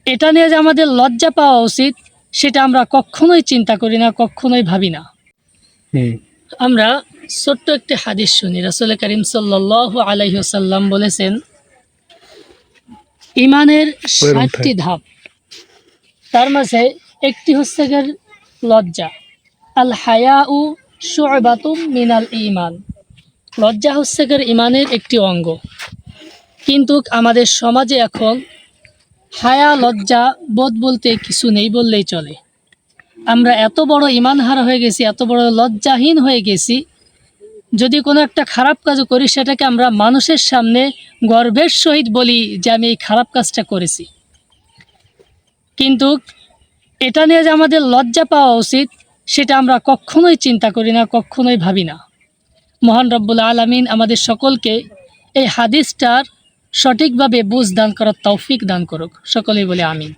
এটা নিয়ে যে আমাদের লজ্জা পাওয়া উচিত সেটা আমরা কখনোই চিন্তা করি না, কখনোই ভাবি না। আমরা ছোট্ট একটি হাদিস শুনি। রাসূল করিম সাল্লাল্লাহু আলাইহি ওয়াসাল্লাম বলেছেন, ইমানের ৬০টি ধাপ, তার মাঝে একটি হচ্ছে গিয়ে লজ্জা। আল হায়াউ শু'বাতুম মিনাল ঈমান। লজ্জা হচ্ছে গিয়ে ইমানের একটি অঙ্গ। কিন্তু আমাদের সমাজে এখন হায়া লজ্জা বোধ বলতে কিছু নেই বললেই চলে। আমরা এত বড় ঈমানহারা হয়ে গেছি, এত বড় লজ্জাহীন হয়ে গেছি, যদি কোনো একটা খারাপ কাজ করি সেটাকে আমরা মানুষের সামনে গর্বের সহিত বলি যে আমি এই খারাপ কাজটা করেছি। কিন্তু এটা নিয়ে যে আমাদের লজ্জা পাওয়া উচিত সেটা আমরা কখনোই চিন্তা করি না, কখনোই ভাবি না। মহান রব্বুল আলামিন আমাদের সকলকে এই হাদিসটার সঠিকভাবে বুঝ দান করার তৌফিক দান করুক। সকলেই বলে আমিন।